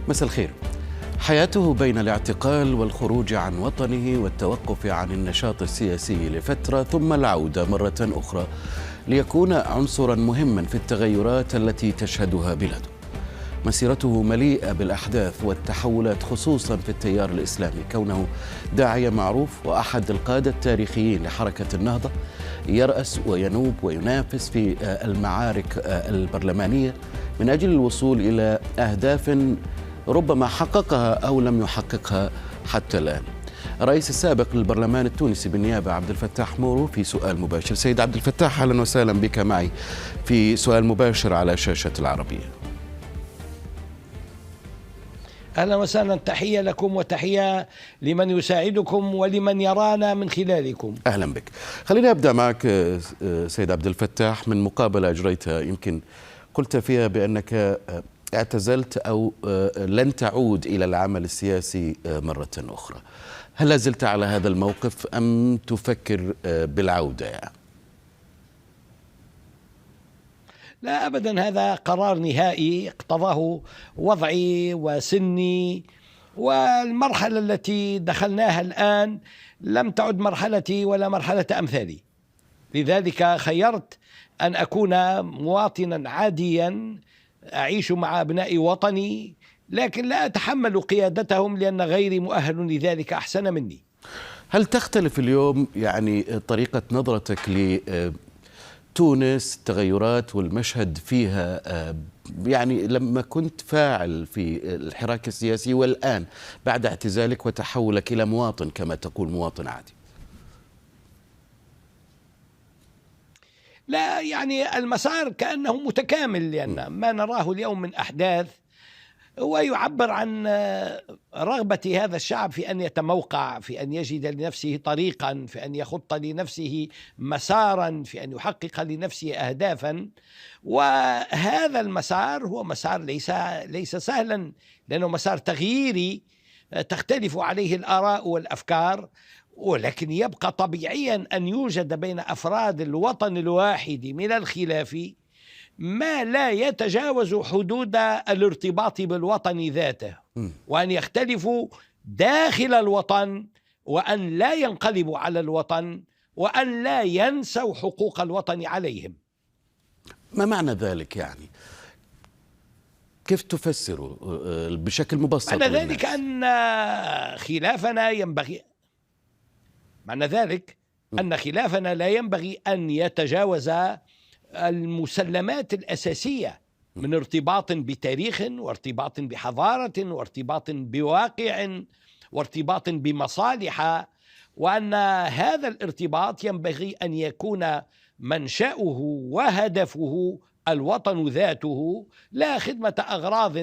مساء الخير. حياته بين الاعتقال والخروج عن وطنه والتوقف عن النشاط السياسي لفترة ثم العودة مرة أخرى ليكون عنصرا مهما في التغيرات التي تشهدها بلاده. مسيرته مليئة بالأحداث والتحولات خصوصا في التيار الإسلامي، كونه داعية معروف وأحد القادة التاريخيين لحركة النهضة، يرأس وينوب وينافس في المعارك البرلمانية من أجل الوصول إلى أهداف ربما حققها أو لم يحققها حتى الآن. الرئيس السابق للبرلمان التونسي بالنيابة عبد الفتاح مورو في سؤال مباشر. سيد عبد الفتاح، أهلا وسهلا بك معي في سؤال مباشر على شاشة العربية. أهلا وسهلا، تحية لكم وتحية لمن يساعدكم ولمن يرانا من خلالكم. أهلا بك. خليني أبدأ معك سيد عبد الفتاح من مقابلة أجريتها، يمكن قلت فيها بأنك اعتزلت أو لن تعود إلى العمل السياسي مرة أخرى. هل لازلت على هذا الموقف أم تفكر بالعودة يعني؟ لا أبدا، هذا قرار نهائي اقتضاه وضعي وسني، والمرحلة التي دخلناها الآن لم تعد مرحلتي ولا مرحلة أمثالي، لذلك خيرت أن أكون مواطنا عاديا أعيش مع أبناء وطني، لكن لا أتحمل قيادتهم لأن غيري مؤهل لذلك أحسن مني. هل تختلف اليوم يعني طريقة نظرتك لتونس، التغيرات والمشهد فيها، يعني لما كنت فاعل في الحراك السياسي والآن بعد اعتزالك وتحولك إلى مواطن كما تقول مواطن عادي؟ لا، يعني المسار كأنه متكامل، لأن ما نراه اليوم من أحداث هو يعبر عن رغبة هذا الشعب في أن يتموقع، في أن يجد لنفسه طريقا، في أن يخط لنفسه مسارا، في أن يحقق لنفسه أهدافا. وهذا المسار هو مسار ليس سهلا، لأنه مسار تغييري تختلف عليه الآراء والأفكار، ولكن يبقى طبيعيا أن يوجد بين أفراد الوطن الواحد من الخلاف ما لا يتجاوز حدود الارتباط بالوطن ذاته، وأن يختلفوا داخل الوطن، وأن لا ينقلبوا على الوطن، وأن لا ينسوا حقوق الوطن عليهم. ما معنى ذلك يعني؟ كيف تفسره بشكل مبسط؟ معنى ذلك أن خلافنا ينبغي أن خلافنا لا ينبغي أن يتجاوز المسلمات الأساسية من ارتباط بتاريخ، وارتباط بحضارة، وارتباط بواقع، وارتباط بمصالح، وأن هذا الارتباط ينبغي أن يكون منشأه وهدفه الوطن ذاته، لا خدمة أغراض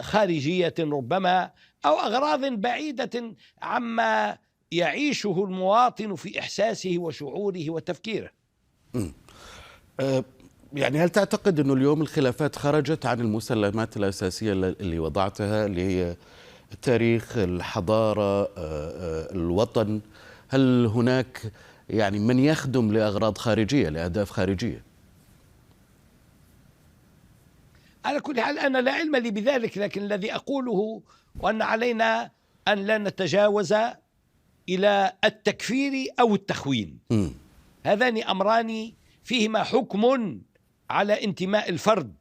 خارجية ربما، أو أغراض بعيدة عما يعيشه المواطن في إحساسه وشعوره وتفكيره. يعني هل تعتقد أنه اليوم الخلافات خرجت عن المسلمات الأساسية اللي وضعتها، اللي هي التاريخ، الحضارة، الوطن؟ هل هناك يعني من يخدم لأغراض خارجية، لأهداف خارجية؟ على كل حال أنا لا علم لي بذلك، لكن الذي أقوله وأن علينا أن لا نتجاوز إلى التكفير أو التخوين. هذان أمران فيهما حكم على انتماء الفرد،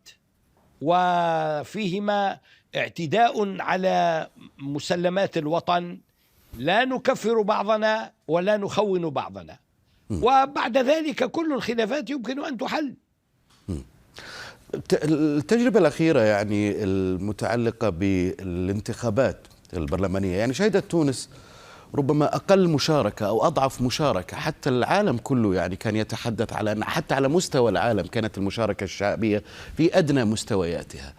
وفيهما اعتداء على مسلمات الوطن. لا نكفر بعضنا ولا نخون بعضنا، وبعد ذلك كل الخلافات يمكن أن تحل. التجربة الأخيرة يعني المتعلقة بالانتخابات البرلمانية، يعني شهدت تونس ربما أقل مشاركة أو أضعف مشاركة، حتى العالم كله يعني كان يتحدث على أن حتى على مستوى العالم كانت المشاركة الشعبية في أدنى مستوياتها.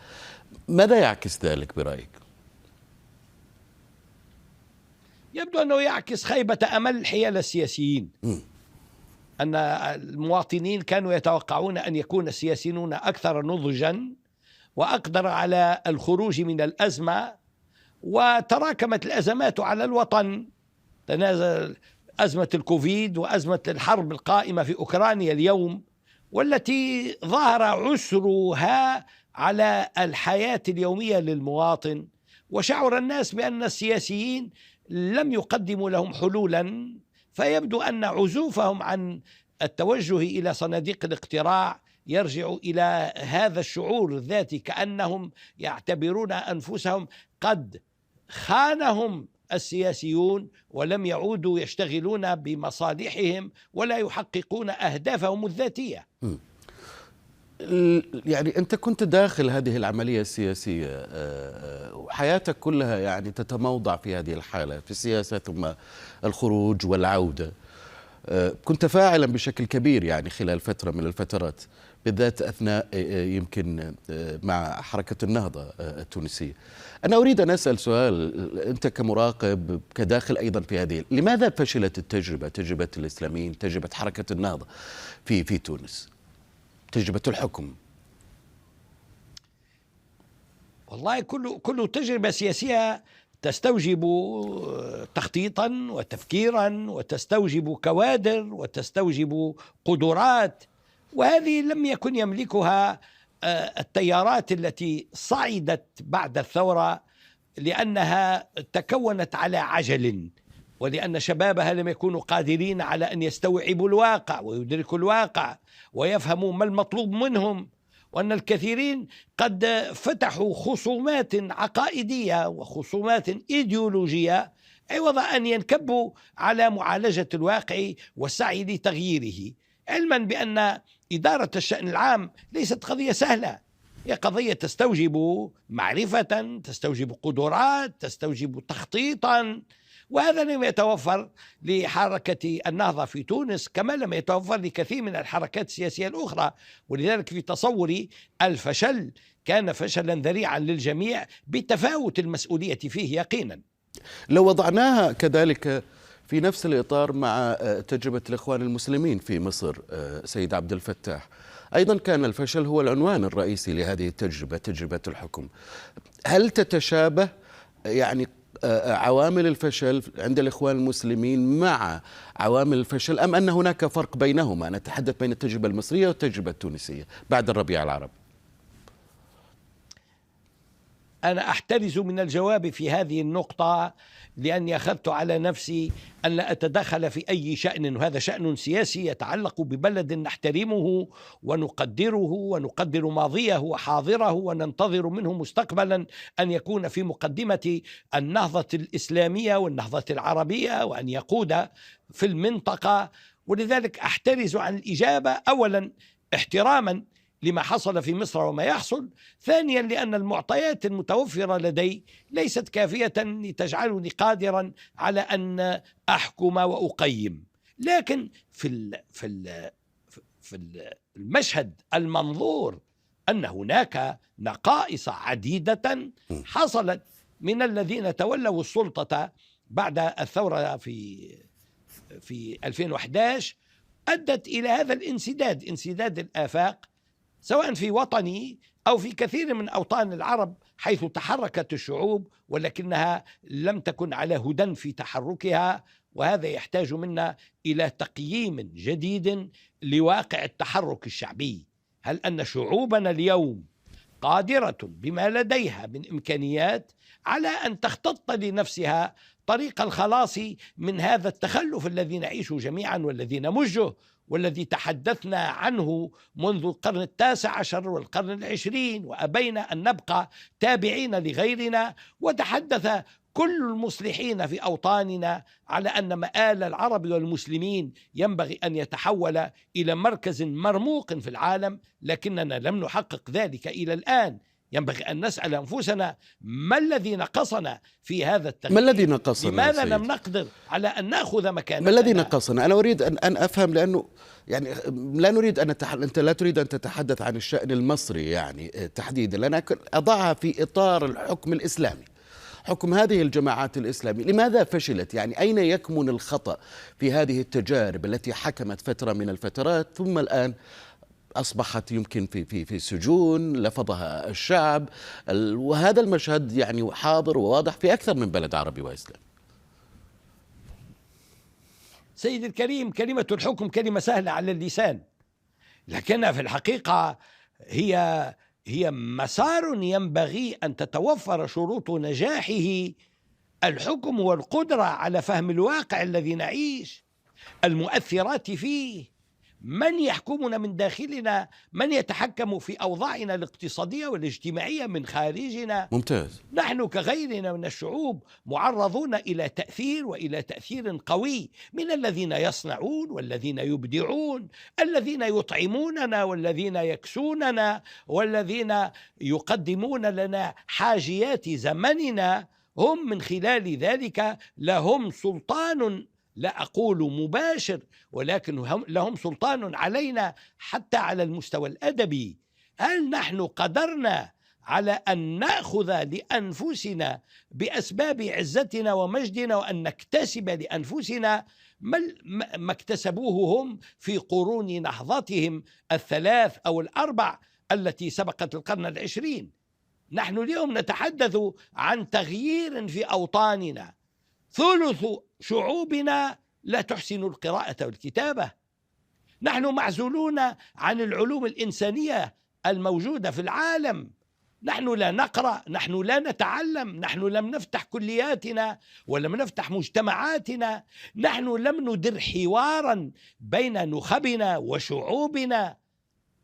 ماذا يعكس ذلك برأيك؟ يبدو أنه يعكس خيبة أمل حيال السياسيين. أن المواطنين كانوا يتوقعون أن يكون السياسيون أكثر نضجا وأقدر على الخروج من الأزمة، وتراكمت الأزمات على الوطن، تنازل أزمة الكوفيد وأزمة الحرب القائمة في أوكرانيا اليوم، والتي ظهر عسرها على الحياة اليومية للمواطن، وشعر الناس بأن السياسيين لم يقدموا لهم حلولا، فيبدو أن عزوفهم عن التوجه إلى صناديق الاقتراع يرجع إلى هذا الشعور الذاتي، كأنهم يعتبرون أنفسهم قد خانهم السياسيون ولم يعودوا يشتغلون بمصالحهم ولا يحققون أهدافهم الذاتية. يعني أنت كنت داخل هذه العملية السياسية وحياتك كلها يعني تتموضع في هذه الحالة، في السياسة ثم الخروج والعودة. كنت فاعلا بشكل كبير يعني خلال فترة من الفترات، بالذات أثناء يمكن مع حركة النهضة التونسية. أنا أريد أن أسأل سؤال، أنت كمراقب كداخل أيضا في هذه، لماذا فشلت التجربة، تجربة الإسلاميين، تجربة حركة النهضة في تونس، تجربة الحكم؟ والله كل تجربة سياسية تستوجب تخطيطا وتفكيرا، وتستوجب كوادر، وتستوجب قدرات، وهذه لم يكن يملكها التيارات التي صعدت بعد الثورة، لأنها تكونت على عجل، ولأن شبابها لم يكونوا قادرين على أن يستوعبوا الواقع ويدركوا الواقع ويفهموا ما المطلوب منهم، وأن الكثيرين قد فتحوا خصومات عقائدية وخصومات إيديولوجية عوض أن ينكبوا على معالجة الواقع والسعي لتغييره، علما بأن إدارة الشأن العام ليست قضية سهلة، هي قضية تستوجب معرفة، تستوجب قدرات، تستوجب تخطيطا، وهذا لم يتوفر لحركة النهضة في تونس كما لم يتوفر لكثير من الحركات السياسية الأخرى. ولذلك في تصوري الفشل كان فشلا ذريعا للجميع بتفاوت المسؤولية فيه يقينا. لو وضعناها كذلك في نفس الإطار مع تجربة الإخوان المسلمين في مصر، سيد عبد الفتاح، أيضا كان الفشل هو العنوان الرئيسي لهذه التجربة، تجربة الحكم. هل تتشابه يعني عوامل الفشل عند الإخوان المسلمين مع عوامل الفشل، أم أن هناك فرق بينهما؟ نتحدث بين التجربة المصرية والتجربة التونسية بعد الربيع العربي. أنا أحترز من الجواب في هذه النقطة، لأني أخذت على نفسي أن لا أتدخل في أي شأن، وهذا شأن سياسي يتعلق ببلد نحترمه ونقدره ونقدر ماضيه وحاضره، وننتظر منه مستقبلا أن يكون في مقدمة النهضة الإسلامية والنهضة العربية، وأن يقود في المنطقة. ولذلك أحترز عن الإجابة، أولا احتراما لما حصل في مصر وما يحصل، ثانيا لأن المعطيات المتوفرة لدي ليست كافية لتجعلني قادرا على أن أحكم وأقيم. لكن في المشهد المنظور أن هناك نقائص عديدة حصلت من الذين تولوا السلطة بعد الثورة في 2011 أدت إلى هذا الانسداد، انسداد الآفاق، سواء في وطني أو في كثير من أوطان العرب حيث تحركت الشعوب، ولكنها لم تكن على هدى في تحركها. وهذا يحتاج منا إلى تقييم جديد لواقع التحرك الشعبي. هل أن شعوبنا اليوم قادرة بما لديها من إمكانيات على أن تختط لنفسها طريق الخلاص من هذا التخلف الذي نعيشه جميعا والذي نمجه والذي تحدثنا عنه منذ القرن 19 والقرن 20، وأبينا أن نبقى تابعين لغيرنا، وتحدث كل المصلحين في أوطاننا على أن مآل العرب والمسلمين ينبغي أن يتحول إلى مركز مرموق في العالم، لكننا لم نحقق ذلك إلى الآن. ينبغي أن نسأل أنفسنا ما الذي نقصنا في هذا التغيير؟ ما الذي نقصنا؟ لماذا لم نقدر على أن نأخذ مكاننا؟ ما الذي نقصنا؟ أنا أريد أن أفهم، لأنه يعني لا نريد أن أنت لا تريد أن تتحدث عن الشأن المصري يعني تحديدا، لأن أضعها في إطار الحكم الإسلامي، حكم هذه الجماعات الإسلامية. لماذا فشلت؟ يعني أين يكمن الخطأ في هذه التجارب التي حكمت فترة من الفترات ثم الآن أصبحت يمكن في سجون لفظها الشعب، وهذا المشهد يعني حاضر وواضح في أكثر من بلد عربي وإسلامي؟ سيد الكريم، كلمة الحكم كلمة سهلة على اللسان، لكنها في الحقيقة هي هي مسار ينبغي أن تتوفر شروط نجاحه الحكم والقدرة على فهم الواقع الذي نعيش، المؤثرات فيه، من يحكمنا من داخلنا، من يتحكم في أوضاعنا الاقتصادية والاجتماعية من خارجنا. ممتاز. نحن كغيرنا من الشعوب معرضون إلى تأثير وإلى تأثير قوي من الذين يصنعون والذين يبدعون، الذين يطعموننا والذين يكسوننا والذين يقدمون لنا حاجيات زمننا. هم من خلال ذلك لهم سلطان، لا أقول مباشر، ولكن لهم سلطان علينا حتى على المستوى الأدبي. هل نحن قدرنا على أن نأخذ لأنفسنا بأسباب عزتنا ومجدنا وأن نكتسب لأنفسنا ما اكتسبوه هم في قرون نهضتهم الثلاث أو الأربع التي سبقت القرن العشرين؟ نحن اليوم نتحدث عن تغيير في أوطاننا. ثلث شعوبنا لا تحسن القراءة والكتابة. نحن معزولون عن العلوم الإنسانية الموجودة في العالم. نحن لا نقرأ، نحن لا نتعلم، نحن لم نفتح كلياتنا ولم نفتح مجتمعاتنا، نحن لم ندر حوارا بين نخبنا وشعوبنا.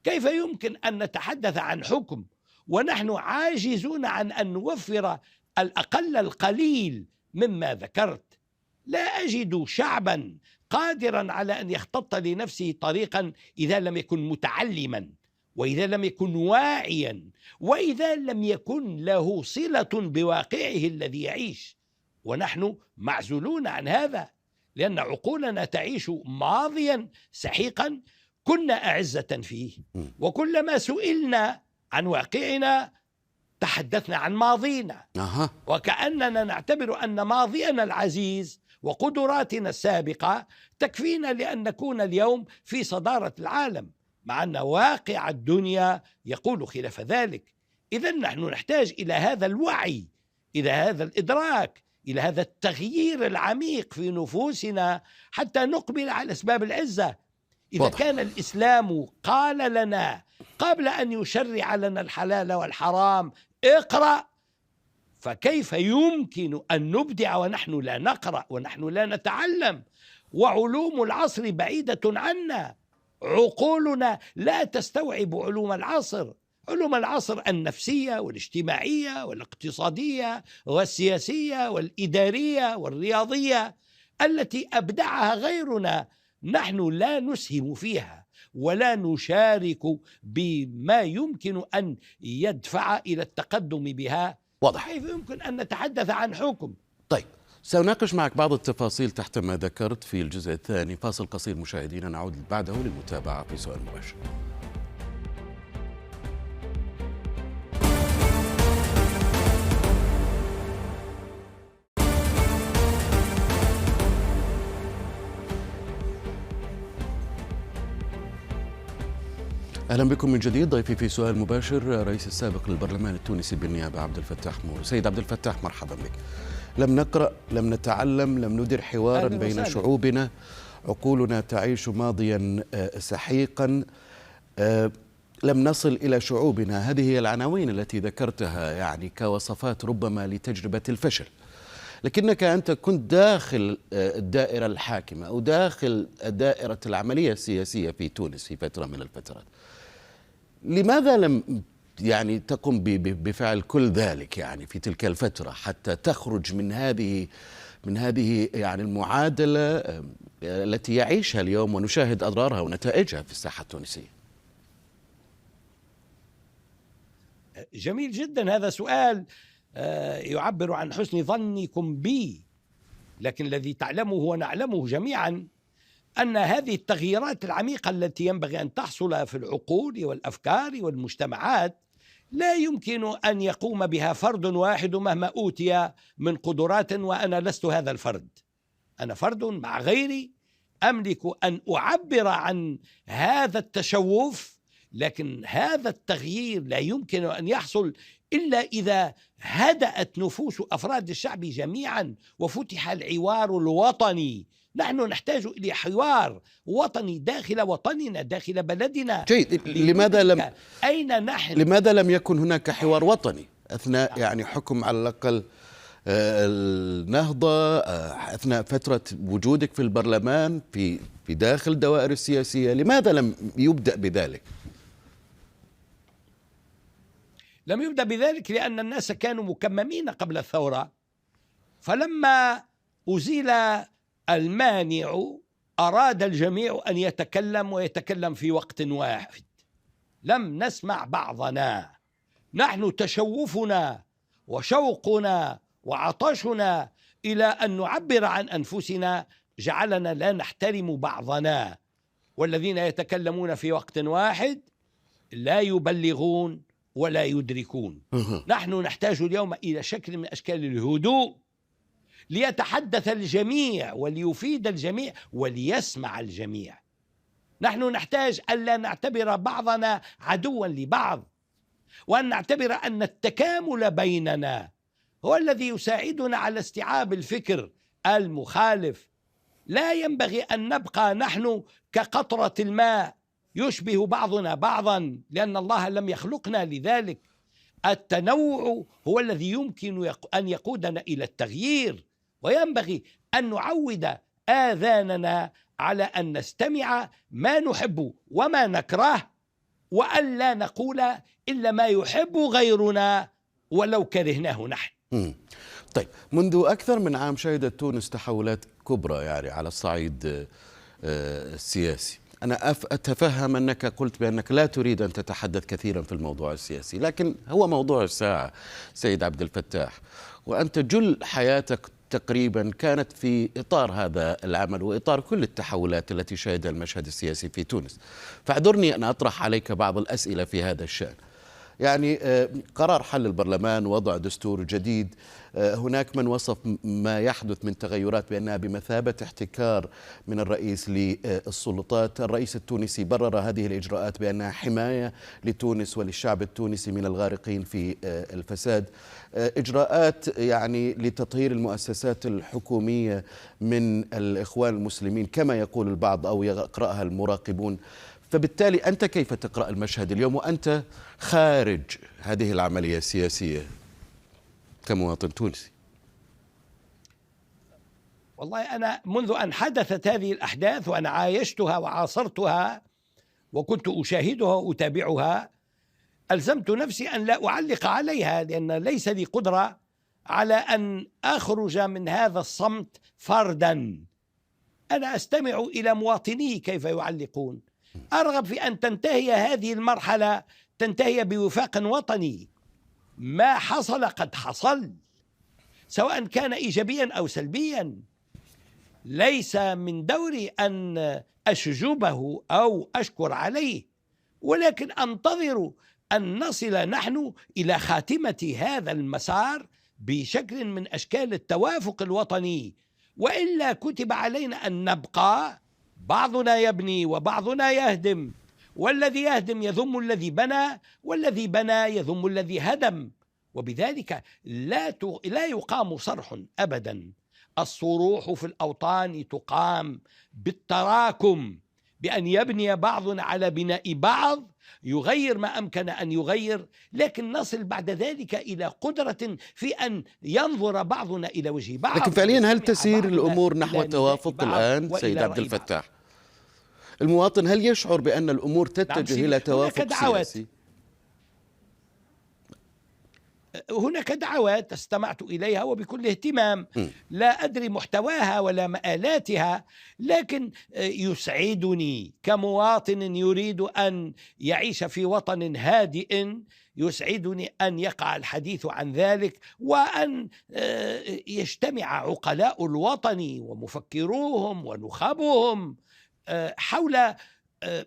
كيف يمكن أن نتحدث عن حكم ونحن عاجزون عن أن نوفر الأقل القليل مما ذكرت؟ لا أجد شعبا قادرا على أن يختط لنفسه طريقا إذا لم يكن متعلما، وإذا لم يكن واعيا، وإذا لم يكن له صلة بواقعه الذي يعيش. ونحن معزولون عن هذا لأن عقولنا تعيش ماضيا سحيقا كنا أعزة فيه، وكلما سئلنا عن واقعنا تحدثنا عن ماضينا، وكأننا نعتبر أن ماضينا العزيز وقدراتنا السابقة تكفينا لأن نكون اليوم في صدارة العالم، مع أن واقع الدنيا يقول خلاف ذلك. إذن نحن نحتاج إلى هذا الوعي، إلى هذا الإدراك، إلى هذا التغيير العميق في نفوسنا حتى نقبل على أسباب العزة. إذا كان الإسلام قال لنا قبل أن يشرع لنا الحلال والحرام اقرأ، فكيف يمكن أن نبدع ونحن لا نقرأ ونحن لا نتعلم، وعلوم العصر بعيدة عنا؟ عقولنا لا تستوعب علوم العصر، علوم العصر النفسية والاجتماعية والاقتصادية والسياسية والإدارية والرياضية التي أبدعها غيرنا. نحن لا نسهم فيها ولا نشارك بما يمكن أن يدفع إلى التقدم بها. واضح. كيف يمكن أن نتحدث عن حكم؟ طيب، سأناقش معك بعض التفاصيل تحت ما ذكرت في الجزء الثاني. فاصل قصير مشاهدينا، نعود بعده للمتابعة في سؤال مباشر. أهلا بكم من جديد. ضيفي في سؤال مباشر رئيس السابق للبرلمان التونسي بالنيابة عبد الفتاح مور. سيد عبد الفتاح، مرحبا بك. لم نقرأ، لم نتعلم، لم ندر حوارا بين شعوبنا، عقولنا تعيش ماضيا سحيقا، لم نصل إلى شعوبنا. هذه هي العناوين التي ذكرتها يعني كوصفات ربما لتجربة الفشل. لكنك أنت كنت داخل الدائرة الحاكمة أو داخل دائرة العملية السياسية في تونس في فترة من الفترات. لماذا لم يعني تقم بفعل كل ذلك يعني في تلك الفترة حتى تخرج من هذه يعني المعادلة التي يعيشها اليوم ونشاهد أضرارها ونتائجها في الساحة التونسية؟ جميل جدا، هذا سؤال يعبر عن حسن ظنكم بي، لكن الذي تعلمه ونعلمه جميعا أن هذه التغييرات العميقة التي ينبغي أن تحصل في العقول والأفكار والمجتمعات لا يمكن أن يقوم بها فرد واحد مهما أوتي من قدرات، وأنا لست هذا الفرد. أنا فرد مع غيري أملك أن أعبر عن هذا التشوف، لكن هذا التغيير لا يمكن أن يحصل إلا إذا هدأت نفوس أفراد الشعب جميعا وفتح الحوار الوطني. نحن نحتاج إلى حوار وطني داخل وطننا، داخل بلدنا. جيد. لماذا لم يكن هناك حوار وطني أثناء يعني حكم على الأقل النهضة، أثناء فترة وجودك في البرلمان في داخل الدوائر السياسية؟ لماذا لم يبدأ بذلك؟ لم يبدأ بذلك لأن الناس كانوا مكممين قبل الثورة، فلما أزيل المانع أراد الجميع أن يتكلم ويتكلم في وقت واحد. لم نسمع بعضنا. نحن تشوفنا وشوقنا وعطشنا إلى أن نعبر عن أنفسنا جعلنا لا نحترم بعضنا، والذين يتكلمون في وقت واحد لا يبلغون ولا يدركون. نحن نحتاج اليوم إلى شكل من أشكال الهدوء ليتحدث الجميع وليفيد الجميع وليسمع الجميع. نحن نحتاج ألا نعتبر بعضنا عدوا لبعض، وأن نعتبر أن التكامل بيننا هو الذي يساعدنا على استيعاب الفكر المخالف. لا ينبغي أن نبقى نحن كقطرة الماء يشبه بعضنا بعضا، لأن الله لم يخلقنا لذلك. التنوع هو الذي يمكن أن يقودنا إلى التغيير، وينبغي أن نعود آذاننا على أن نستمع ما نحب وما نكره، وأن لا نقول إلا ما يحب غيرنا ولو كرهناه نحن. طيب، منذ أكثر من عام شهدت تونس تحولات كبرى يعني على الصعيد السياسي. أنا أتفهم أنك قلت بأنك لا تريد أن تتحدث كثيرا في الموضوع السياسي، لكن هو موضوع الساعة سيد عبد الفتاح، وأنت جل حياتك تقريبا كانت في إطار هذا العمل وإطار كل التحولات التي شهدها المشهد السياسي في تونس. فاعذرني أن أطرح عليك بعض الأسئلة في هذا الشأن. يعني قرار حل البرلمان، وضع دستور جديد، هناك من وصف ما يحدث من تغيرات بأنها بمثابة احتكار من الرئيس للسلطات. الرئيس التونسي برر هذه الإجراءات بأنها حماية لتونس وللشعب التونسي من الغارقين في الفساد. إجراءات يعني لتطهير المؤسسات الحكومية من الإخوان المسلمين كما يقول البعض أو يقرأها المراقبون. فبالتالي أنت كيف تقرأ المشهد اليوم وأنت خارج هذه العملية السياسية كمواطن تونسي؟ والله أنا منذ أن حدثت هذه الأحداث وأنا عايشتها وعاصرتها وكنت أشاهدها وأتابعها، ألزمت نفسي أن لا أعلق عليها، لأن ليس لي قدرة على أن أخرج من هذا الصمت فردا. أنا أستمع إلى مواطني كيف يعلقون. أرغب في أن تنتهي هذه المرحلة، تنتهي بوفاق وطني. ما حصل قد حصل، سواء كان إيجابيا أو سلبيا. ليس من دوري أن أشجبه أو أشكر عليه، ولكن أنتظر أن نصل نحن إلى خاتمة هذا المسار بشكل من أشكال التوافق الوطني، وإلا كتب علينا أن نبقى بعضنا يبني وبعضنا يهدم، والذي يهدم يذم الذي بنى، والذي بنى يذم الذي هدم. وبذلك لا يقام صرح أبدا. الصروح في الأوطان تقام بالتراكم، بأن يبني بعضنا على بناء بعض، يغير ما أمكن أن يغير، لكن نصل بعد ذلك إلى قدرة في أن ينظر بعضنا إلى وجه بعض. لكن فعليا هل تسير الأمور نحو توافق الآن سيد عبد الفتاح؟ المواطن هل يشعر بأن الأمور تتجه إلى توافق سياسي؟ هناك دعوات استمعت إليها وبكل اهتمام، لا أدري محتواها ولا مآلاتها، لكن يسعدني كمواطن يريد أن يعيش في وطن هادئ، يسعدني أن يقع الحديث عن ذلك، وأن يجتمع عقلاء الوطن ومفكروهم ونخبهم حول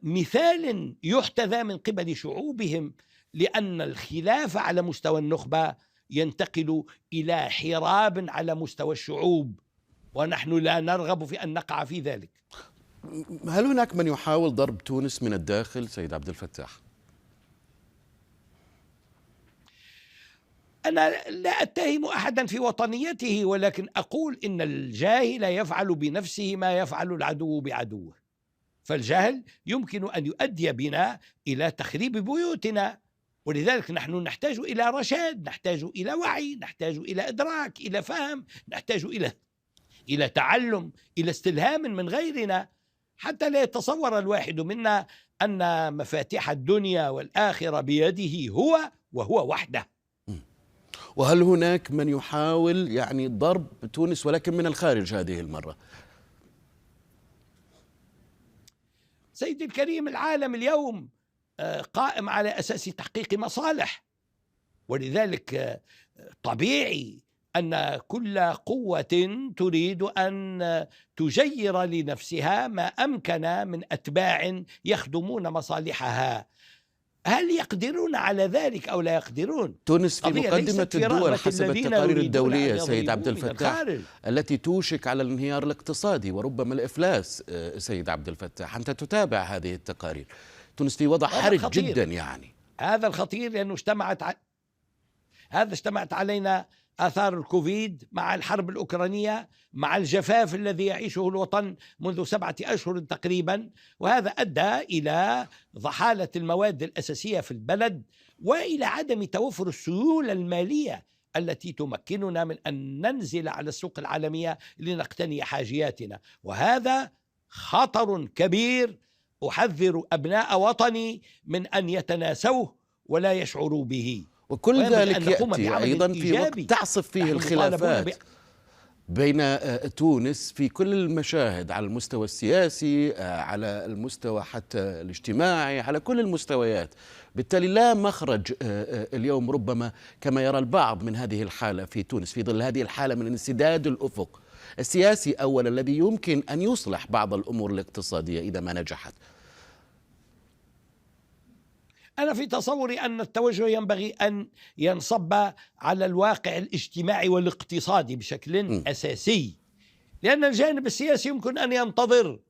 مثال يحتذى من قبل شعوبهم، لأن الخلاف على مستوى النخبة ينتقل إلى حراب على مستوى الشعوب، ونحن لا نرغب في أن نقع في ذلك. هل هناك من يحاول ضرب تونس من الداخل سيد عبد الفتاح؟ أنا لا أتهم أحدا في وطنيته، ولكن أقول إن الجاهل يفعل بنفسه ما يفعل العدو بعدوه. فالجهل يمكن أن يؤدي بنا إلى تخريب بيوتنا، ولذلك نحن نحتاج إلى رشاد، نحتاج إلى وعي، نحتاج إلى إدراك، إلى فهم، نحتاج إلى تعلم، إلى استلهام من غيرنا، حتى لا يتصور الواحد منا أن مفاتيح الدنيا والآخرة بيده هو وهو وحده. وهل هناك من يحاول يعني ضرب تونس ولكن من الخارج هذه المرة؟ سيدي الكريم، العالم اليوم قائم على أساس تحقيق مصالح، ولذلك طبيعي أن كل قوة تريد أن تجير لنفسها ما أمكن من أتباع يخدمون مصالحها. هل يقدرون على ذلك أو لا يقدرون؟ تونس في مقدمة الدول حسب التقارير الدولية سيد عبد الفتاح التي توشك على الانهيار الاقتصادي وربما الإفلاس. سيد عبد الفتاح، أنت تتابع هذه التقارير. تونس في وضع حرج جدا يعني. هذا الخطير لأنه اشتمعت علينا آثار الكوفيد مع الحرب الأوكرانية مع الجفاف الذي يعيشه الوطن منذ 7 أشهر تقريبا، وهذا أدى إلى ضحالة المواد الأساسية في البلد وإلى عدم توفر السيولة المالية التي تمكننا من أن ننزل على السوق العالمية لنقتني حاجياتنا، وهذا خطر كبير أحذر أبناء وطني من أن يتناسوه ولا يشعروا به. وكل ذلك يأتي أيضا في وقت تعصف فيه الخلافات بين تونس في كل المشاهد، على المستوى السياسي، على المستوى حتى الاجتماعي، على كل المستويات. بالتالي لا مخرج اليوم ربما كما يرى البعض من هذه الحالة في تونس، في ظل هذه الحالة من انسداد الأفق السياسي أولا الذي يمكن أن يصلح بعض الأمور الاقتصادية إذا ما نجحت. أنا في تصوري أن التوجه ينبغي أن ينصب على الواقع الاجتماعي والاقتصادي بشكل أساسي، لأن الجانب السياسي يمكن أن ينتظر.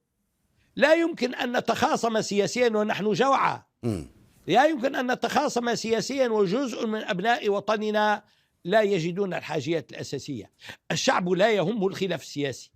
لا يمكن أن نتخاصم سياسيا ونحن جوعى، لا يمكن أن نتخاصم سياسيا وجزء من أبناء وطننا لا يجدون الحاجيات الأساسية. الشعب لا يهمه الخلاف السياسي،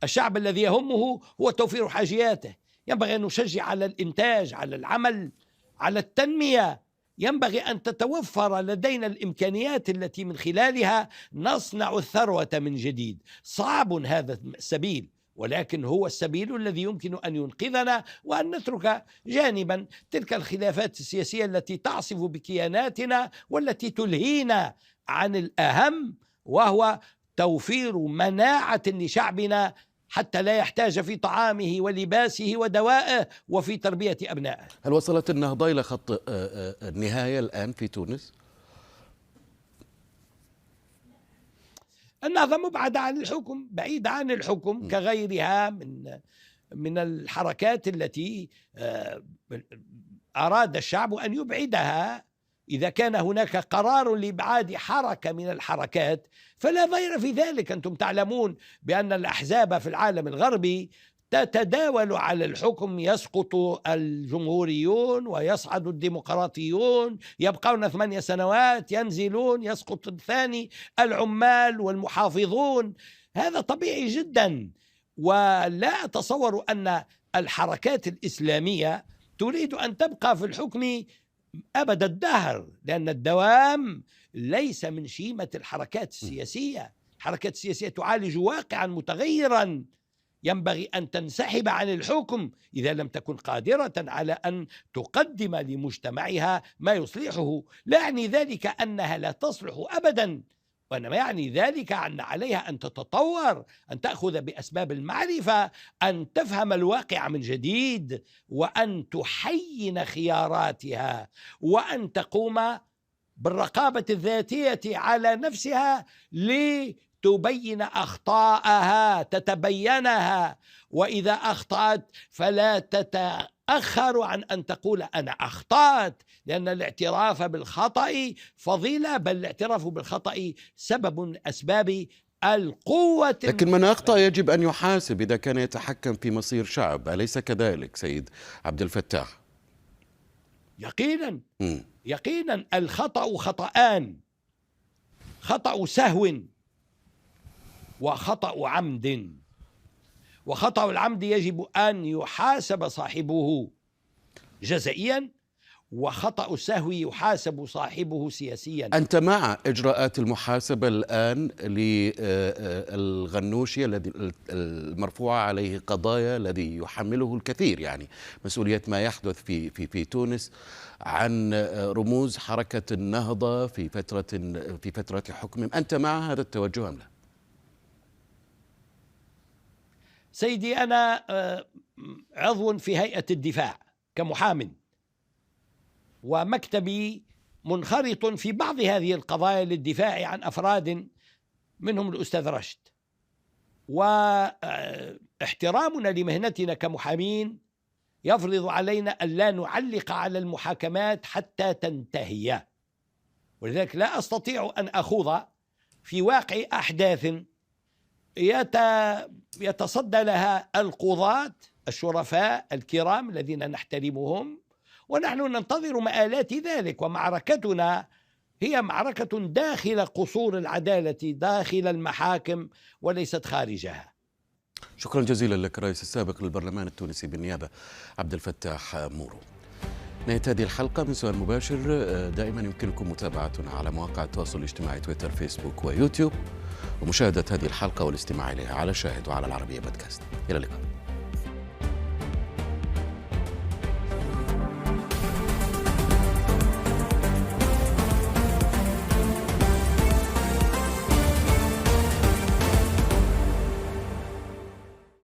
الشعب الذي يهمه هو توفير حاجياته. ينبغي أن نشجع على الإنتاج، على العمل، على التنمية. ينبغي أن تتوفر لدينا الإمكانيات التي من خلالها نصنع الثروة من جديد. صعب هذا السبيل، ولكن هو السبيل الذي يمكن أن ينقذنا، وأن نترك جانبا تلك الخلافات السياسية التي تعصف بكياناتنا والتي تلهينا عن الأهم، وهو توفير مناعة لشعبنا حتى لا يحتاج في طعامه ولباسه ودوائه وفي تربية أبنائه. هل وصلت النهضة إلى خط النهاية الآن في تونس؟ النهضة مبعدة عن الحكم، بعيدة عن الحكم كغيرها من الحركات التي أراد الشعب أن يبعدها. إذا كان هناك قرار لإبعاد حركة من الحركات فلا ضير في ذلك. أنتم تعلمون بأن الأحزاب في العالم الغربي تتداول على الحكم، يسقط الجمهوريون ويصعد الديمقراطيون، يبقون 8 سنوات، ينزلون، يسقط الثاني، العمال والمحافظون. هذا طبيعي جدا، ولا أتصور أن الحركات الإسلامية تريد أن تبقى في الحكم أبد الدهر، لأن الدوام ليس من شيمة الحركات السياسية. الحركات السياسية تعالج واقعا متغيرا، ينبغي أن تنسحب عن الحكم إذا لم تكن قادرة على أن تقدم لمجتمعها ما يصلحه. لا يعني ذلك أنها لا تصلح أبدا، وإنما يعني ذلك أن عليها أن تتطور، أن تأخذ بأسباب المعرفة، أن تفهم الواقع من جديد، وأن تحين خياراتها، وأن تقوم بالرقابة الذاتية على نفسها لتبين أخطاءها، تتبينها، وإذا أخطأت فلا تتأخر عن أن تقول أنا أخطأت، لأن الاعتراف بالخطأ فضيلة، بل الاعتراف بالخطأ سبب من أسباب القوة. لكن من أخطأ يجب أن يحاسب إذا كان يتحكم في مصير شعب، أليس كذلك سيد عبد الفتاح؟ يقينا يقينا الخطأ خطأان، خطأ سهو وخطأ عمد، وخطأ العمد يجب أن يحاسب صاحبه جزائيا، وخطأ السهو يحاسب صاحبه سياسيا. أنت مع إجراءات المحاسبة الآن للغنوشي الذي المرفوعة عليه قضايا، الذي يحمله الكثير يعني مسؤولية ما يحدث في تونس عن رموز حركة النهضة في فترة حكمهم؟ أنت مع هذا التوجه أم لا؟ سيدي، أنا عضو في هيئة الدفاع كمحامٍ، ومكتبي منخرط في بعض هذه القضايا للدفاع عن أفراد منهم الأستاذ رشد، واحترامنا لمهنتنا كمحامين يفرض علينا أن لا نعلق على المحاكمات حتى تنتهي، ولذلك لا أستطيع أن أخوض في واقع أحداث يتصدى لها القضاة الشرفاء الكرام الذين نحترمهم، ونحن ننتظر مآلات ذلك. ومعركتنا هي معركة داخل قصور العدالة، داخل المحاكم وليست خارجها. شكرا جزيلا لك الرئيس السابق للبرلمان التونسي بالنيابة عبد الفتاح مورو. نهاية هذه الحلقة من سؤال مباشر. دائما يمكنكم متابعتنا على مواقع التواصل الاجتماعي تويتر، فيسبوك ويوتيوب، ومشاهدة هذه الحلقة والاستماع إليها على شاهد وعلى العربية بودكاست. إلى اللقاء.